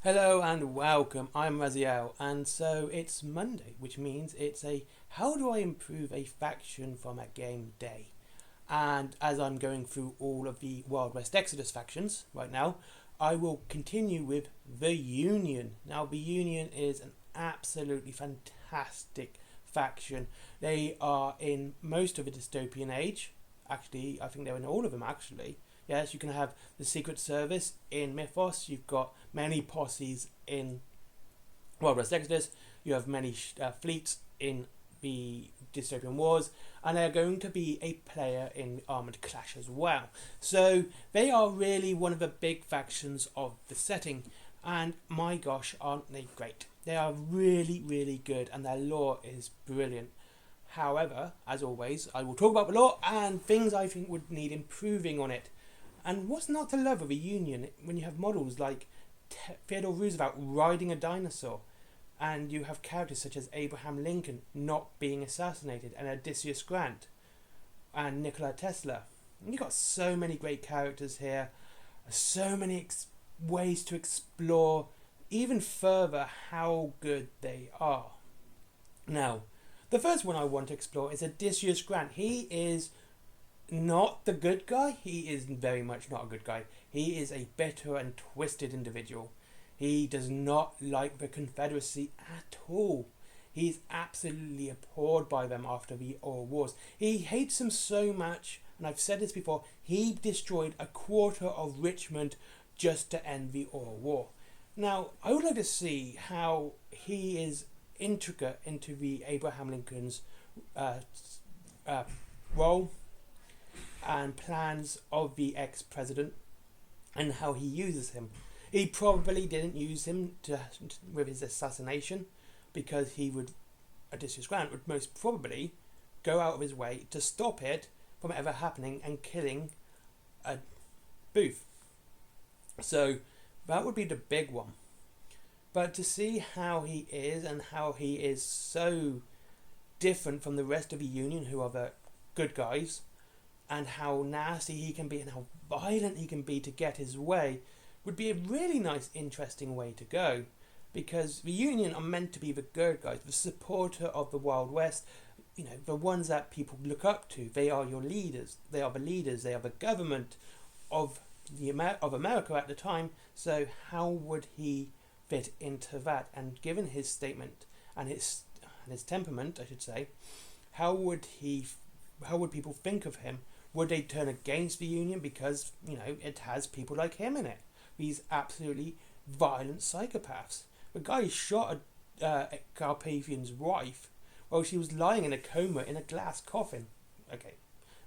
Hello and welcome. I'm Raziel, and so it's Monday, which means it's a how do I improve a faction from a game day? And as I'm going through all of the Wild West Exodus factions right now, I will continue with the Union. Now, the Union is an absolutely fantastic faction. They are in most of the dystopian age. Actually, I think they're in all of them actually. Yes, you can have the Secret Service in Mythos. You've got many posses in Wild West Exodus. You have many fleets in the Dystopian Wars, and they're going to be a player in Armoured Clash as well. So they are really one of the big factions of the setting, and my gosh, aren't they great? They are really, really good, and their lore is brilliant. However, as always, I will talk about the lore and things I think would need improving on it. And what's not to love of a Union when you have models like Theodore Roosevelt riding a dinosaur, and you have characters such as Abraham Lincoln not being assassinated, and Odysseus Grant, and Nikola Tesla. And you've got so many great characters here, so many ways to explore even further how good they are. Now, the first one I want to explore is Odysseus Grant. He is not the good guy. He is very much not a good guy. He is a bitter and twisted individual. He does not like the Confederacy at all. He's absolutely abhorred by them after the Oil Wars. He hates them so much, and I've said this before, he destroyed a quarter of Richmond just to end the Oil War. Now, I would like to see how he is intricate into the Abraham Lincoln's role and plans of the ex-president, and how he uses him. He probably didn't use him with his assassination, because Odysseus Grant would most probably go out of his way to stop it from ever happening and killing Booth. So that would be the big one. But to see how he is, and how he is so different from the rest of the Union, who are the good guys, and how nasty he can be and how violent he can be to get his way, would be a really nice, interesting way to go. Because the Union are meant to be the good guys, the supporter of the Wild West, the ones that people look up to. They are your leaders. They are the leaders. They are the government of America at the time. So how would he fit into that? And given his statement and his temperament, I should say, how would people think of him? Would they turn against the Union because, it has people like him in it? These absolutely violent psychopaths. The guy shot a Carpathian's wife while she was lying in a coma in a glass coffin. Okay,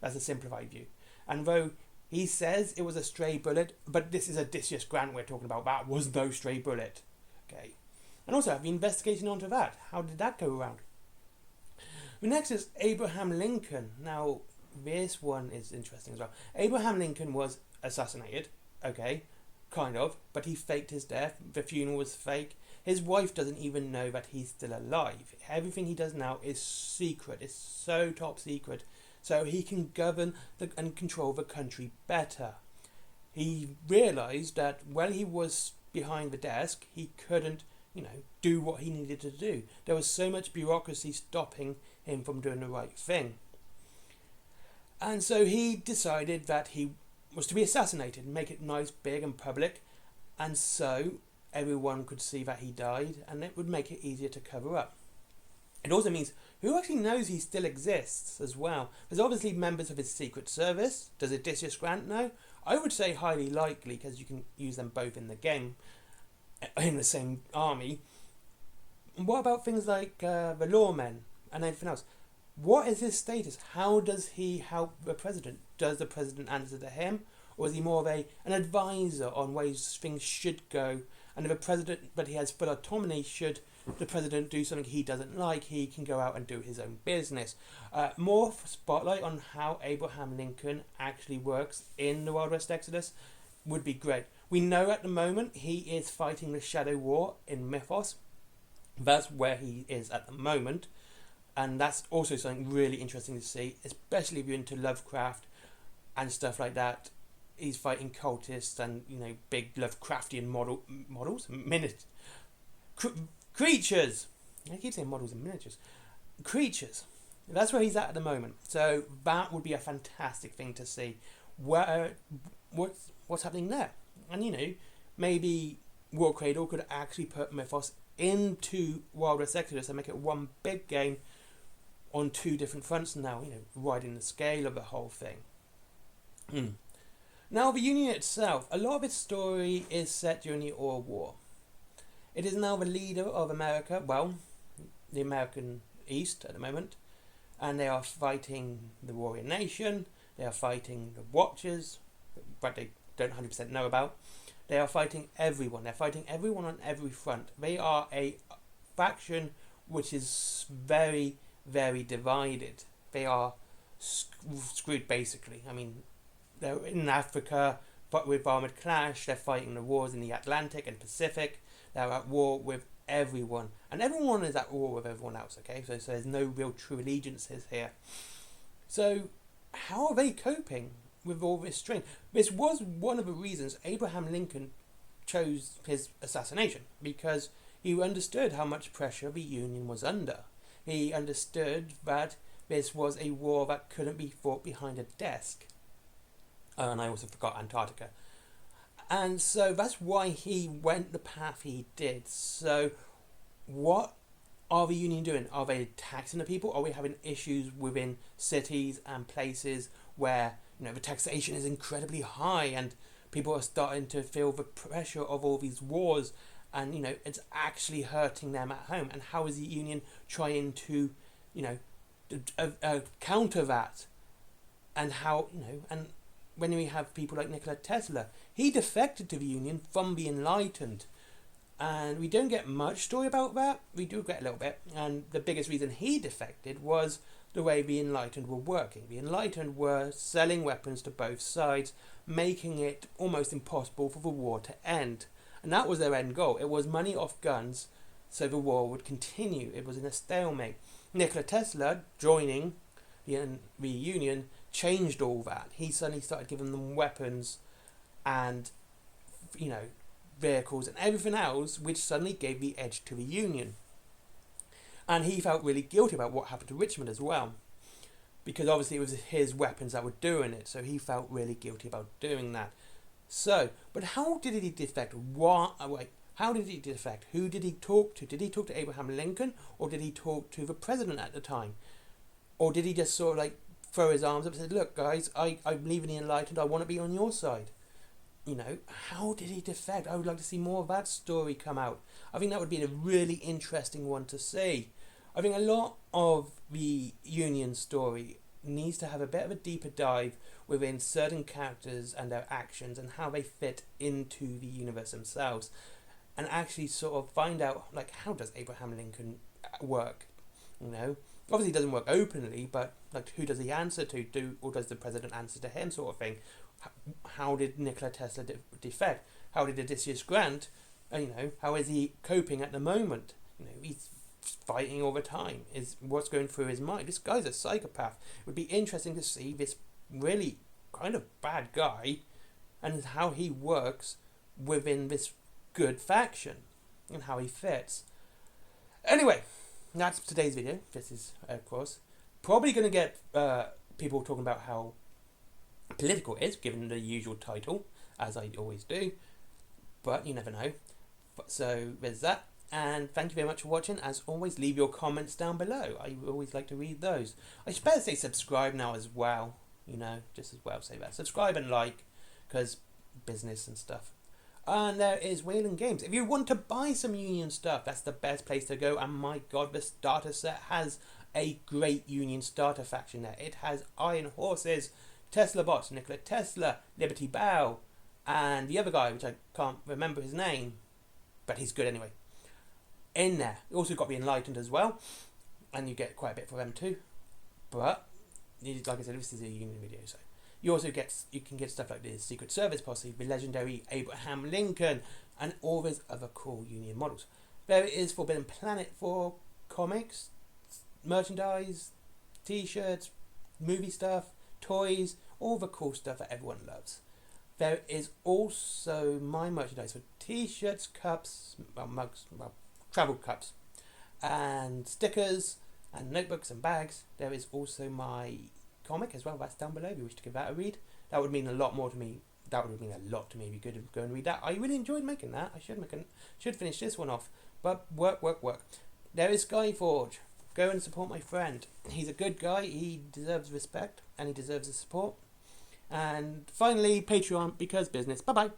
that's a simplified view. And though he says it was a stray bullet, but this is Odysseus Grant we're talking about, that was no stray bullet. Okay. And also, have the investigation onto that. How did that go around? The next is Abraham Lincoln. Now, this one is interesting as well. Abraham Lincoln was assassinated, okay, kind of, but he faked his death. The funeral was fake. His wife doesn't even know that he's still alive. Everything he does now is secret. It's so top secret. So he can govern and control the country better. He realised that while he was behind the desk, he couldn't, do what he needed to do. There was so much bureaucracy stopping him from doing the right thing. And so he decided that he was to be assassinated and make it nice, big and public, and so everyone could see that he died, and it would make it easier to cover up. It also means who actually knows he still exists as well. There's obviously members of his Secret Service. Does Odysseus Grant know? I would say highly likely, because you can use them both in the game, in the same army. And what about things like the lawmen and everything else? What is his status? How does he help the president? Does the president answer to him? Or is he more of an advisor on ways things should go? And if but he has full autonomy, should the president do something he doesn't like, he can go out and do his own business. More spotlight on how Abraham Lincoln actually works in the Wild West Exodus would be great. We know at the moment he is fighting the Shadow War in Mythos. That's where he is at the moment. And that's also something really interesting to see, especially if you're into Lovecraft and stuff like that. he's fighting cultists and, you know, big Lovecraftian models, creatures. I keep saying models and miniatures. Creatures. That's where he's at the moment. So that would be a fantastic thing to see. What's happening there? And, you know, maybe War Cradle could actually put Mythos into Wild West Exodus and make it one big game on two different fronts now, you know, riding the scale of the whole thing. Now, the Union itself, a lot of its story is set during the Oil War. It is now the leader of America, well, the American East at the moment, and they are fighting the Warrior Nation, they are fighting the Watchers, but they don't 100% know about. They are fighting everyone. They're fighting everyone on every front. They are a faction which is very, very divided. They are screwed, basically. I mean, they're in Africa, but with Armoured Clash, they're fighting the wars in the Atlantic and Pacific. They're at war with everyone. And everyone is at war with everyone else, okay? So there's no real true allegiances here. So how are they coping with all this strain? This was one of the reasons Abraham Lincoln chose his assassination, because he understood how much pressure the Union was under. He understood that this was a war that couldn't be fought behind a desk. And I also forgot Antarctica. And so that's why he went the path he did. So what are the Union doing? Are they taxing the people? Are we having issues within cities and places where, you know, the taxation is incredibly high and people are starting to feel the pressure of all these wars, and, you know, it's actually hurting them at home? And how is the Union trying to, you know, counter that? And how, you know, and when we have people like Nikola Tesla, he defected to the Union from the Enlightened. And we don't get much story about that. We do get a little bit. And the biggest reason he defected was the way the Enlightened were working. The Enlightened were selling weapons to both sides, making it almost impossible for the war to end. And that was their end goal. It was money off guns, so the war would continue. It was in a stalemate. Nikola Tesla joining the Union changed all that. He suddenly started giving them weapons and, you know, vehicles and everything else, which suddenly gave the edge to the Union. And he felt really guilty about what happened to Richmond as well, because obviously it was his weapons that were doing it, so he felt really guilty about doing that. So, but how did he defect? How did he defect? Who did he talk to? Did he talk to Abraham Lincoln, or did he talk to the president at the time? Or did he just sort of like throw his arms up and say, look guys, I'm leaving the Enlightened, I want to be on your side? You know, how did he defect? I would like to see more of that story come out. I think that would be a really interesting one to see. I think a lot of the Union story needs to have a bit of a deeper dive within certain characters and their actions and how they fit into the universe themselves, and actually sort of find out, like, how does Abraham Lincoln work? You know, obviously he doesn't work openly, but like, who does he answer to? Or does the president answer to him, sort of thing? How did Nikola Tesla defect? How did Odysseus Grant? You know, how is he coping at the moment? You know, he's fighting all the time. Is what's going through his mind? This guy's a psychopath. It would be interesting to see this really kind of bad guy and how he works within this good faction and how he fits. Anyway, that's today's video. This is, of course, probably going to get people talking about how political it is, given the usual title, as I always do. But you never know. So there's that. And thank you very much for watching. As always, leave your comments down below. I always like to read those. I should better say subscribe now as well. You know, just as well say that. Subscribe and like, because business and stuff. And there is Wayland Games. If you want to buy some Union stuff, that's the best place to go. And my god, the starter set has a great Union starter faction there. It has Iron Horses, Tesla Bots, Nikola Tesla, Liberty Bell, and the other guy, which I can't remember his name, but he's good anyway, in there. You also got the Enlightened as well, and you get quite a bit for them too. But like I said, this is a Union video, so you can get stuff like the Secret Service Posse, the legendary Abraham Lincoln, and all those other cool Union models. There is Forbidden Planet for comics, merchandise, t-shirts, movie stuff, toys, all the cool stuff that everyone loves. There is also my merchandise for t-shirts, cups, mugs, travel cups, and stickers, and notebooks and bags. There is also my comic as well. That's down below if you wish to give that a read. That would mean a lot more to me. That would mean a lot to me if you could go and read that. I really enjoyed making that. I should finish this one off. But work. There is Skyforge. Go and support my friend. He's a good guy. He deserves respect and he deserves the support. And finally, Patreon, because business. Bye bye.